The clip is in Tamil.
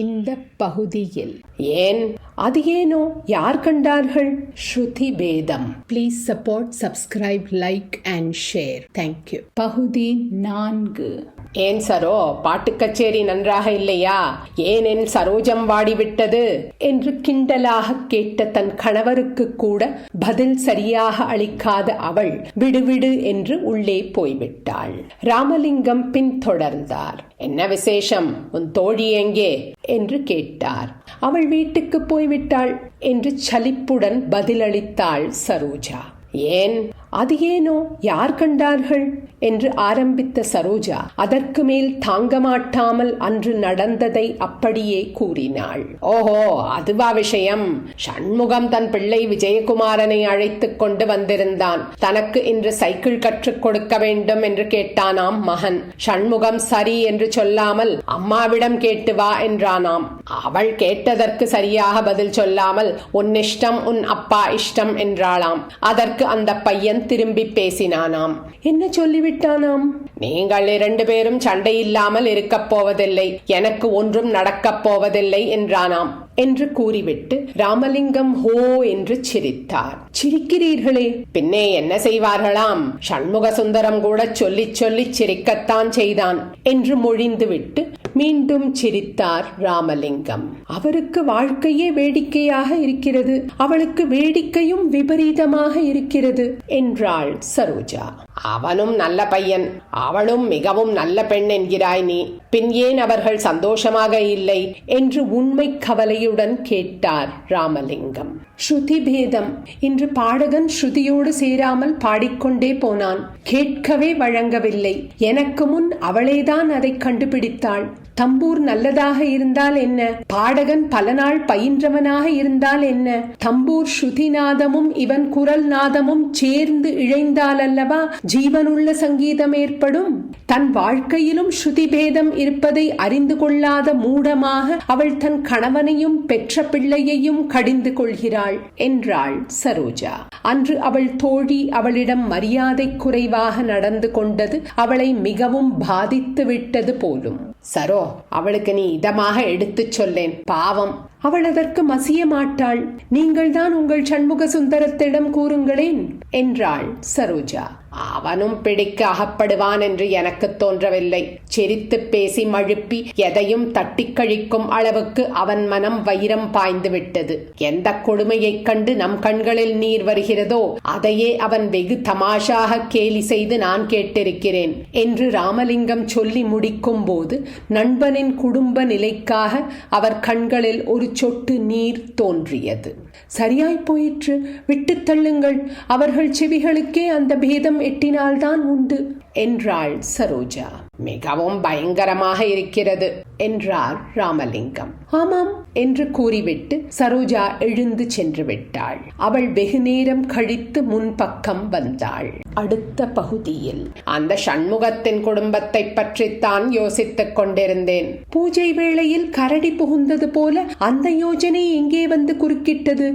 இந்த பகுதியில். ஏன்? அது ஏனோ? யார் கண்டார்கள்? ஸ்ருதி பேதம். Please support, subscribe, like and share. Thank you. பகுதி 4. ஏன் சரோ, பாட்டு கச்சேரி நன்றாக இல்லையா? ஏன் என் சரோஜம் வாடிவிட்டது என்று கிண்டலாக கேட்ட தன் கணவருக்கு கூட பதில் சரியாக அளிக்காத அவள் விடுவிடு என்று உள்ளே போய்விட்டாள். ராமலிங்கம் பின்தொடர்ந்தார். என்ன விசேஷம்? உன் தோழி எங்கே என்று கேட்டார். அவள் வீட்டுக்கு போய்விட்டாள் என்று சலிப்புடன் பதிலளித்தாள் சரோஜா. ஏன்? அது ஏனோ? யார் கண்டார்கள் என்று ஆரம்பித்த சரோஜா அதற்கு மேல் தாங்க மாட்டாமல் அன்று நடந்ததை அப்படியே கூறினாள். ஓஹோ, அதுவா விஷயம்? சண்முகம் தன் பிள்ளை விஜயகுமாரனை அழைத்துக் கொண்டு வந்திருந்தான். தனக்கு இன்று சைக்கிள் கற்றுக் கொடுக்க வேண்டும் என்று கேட்டானாம் மகன். சண்முகம் சரி என்று சொல்லாமல் அம்மாவிடம் கேட்டு வா என்றானாம். அவள் கேட்டதற்கு சரியாக பதில் சொல்லாமல் உன் இஷ்டம், உன் அப்பா இஷ்டம் என்றாளாம். அதற்கு அந்த பையன் திரும்பி பேசினானாம். என்ன சொல்லிவிட்டானாம்? நீங்கள் 2 பேரும் சண்டை இல்லாமல் இருக்கப் போவதில்லை, எனக்கு ஒன்றும் நடக்கப் போவதில்லை என்றானாம். என்று கூறிவிட்டு ராமலிங்கம் ஹோ என்று சிரித்தார். சிரிக்கிறீர்களே? பின்னே என்ன செய்வார்களாம்? சண்முக சுந்தரம் கூட சொல்லி சொல்லி சிரிக்கத்தான் செய்தான் என்று மொழிந்துவிட்டு மீண்டும் சிரித்தார் ராமலிங்கம். அவருக்கு வாழ்க்கையே வேடிக்கையாக இருக்கிறது, அவளுக்கு வேடிக்கையும் விபரீதமாக இருக்கிறது என்றாள் சரோஜா. அவனும் நல்ல பையன், அவளும் மிகவும் நல்ல பெண் என்கிறாய் நீ. பின் ஏன் அவர்கள் சந்தோஷமாக இல்லை என்று உண்மை கவலையுடன் கேட்டார் ராமலிங்கம். ஸ்ருதி பேதம். இன்று பாடகன் ஸ்ருதியோடு சேராமல் பாடிக்கொண்டே போனான். கேட்கவே வழங்கவில்லை. எனக்கு முன் அவளேதான் அதை கண்டுபிடித்தாள். தம்பூர் நல்லதாக இருந்தால் என்ன, பாடகன் பல நாள் பயின்றவனாக இருந்தால் என்ன, தம்பூர் ஸ்ருதிநாதமும் இவன் குரல் நாதமும் சேர்ந்து இழைந்தால் அல்லவா ஜீவனுள்ள சங்கீதம் ஏற்படும். தன் வாழ்க்கையிலும் ஸ்ருதி பேதம் இருப்பதை அறிந்து கொள்ளாத மூடமாக அவள் தன் கணவனையும் பெற்ற பிள்ளையையும் கடிந்து கொள்கிறாள் என்றாள் சரோஜா. அன்று அவள் தோழி அவளிடம் மரியாதை குறைவாக நடந்து கொண்டது அவளை மிகவும் பாதித்து விட்டது போலும். சரோ, அவளுக்கு நீ இதமாக எடுத்துச் சொல்லேன், பாவம். அவள் அதற்கு மசிய மாட்டாள். நீங்கள் தான் உங்கள் சண்முக சுந்தரத்திடம் கூறுங்களேன் என்றாள் சரோஜா. அவனும் பிடிக்க அகப்படுவான் என்று எனக்கு தோன்றவில்லை. சிரித்து பேசி மழுப்பி எதையும் தட்டி கழிக்கும் அளவுக்கு அவன் மனம் வைரம் பாய்ந்து விட்டது. எந்த கொடுமையைக் கண்டு நம் கண்களில் நீர் வருகிறதோ அதையே அவன் வெகு தமாஷாக கேலி செய்து நான் கேட்டிருக்கிறேன் என்று ராமலிங்கம் சொல்லி முடிக்கும் போது நண்பனின் குடும்ப நிலைக்காக அவர் கண்களில் ஒரு சொட்டு நீர் தோன்றியது. சரியாய் போயிற்று, விட்டு தள்ளுங்கள். அவர்கள் செவிகளுக்கே அந்த பேதம் எட்டினால்தான் உண்டு என்றாள் சரோஜா. மிகவும் பயங்கரமாக இருக்கிறது என்றார் ராமலிங்கம். ஆமாம் என்று கூறிவிட்டு சரோஜா எழுந்து சென்று விட்டாள். அவள் வெகு நேரம் கழித்து முன்பக்கம் வந்தாள். அடுத்த பகுதியில். அந்த சண்முகத்தின் குடும்பத்தை பற்றித்தான் யோசித்துக் கொண்டிருந்தேன். பூஜை வேளையில் கரடி புகுந்தது போல அந்த யோஜனை எங்கே வந்து குறுக்கிட்டது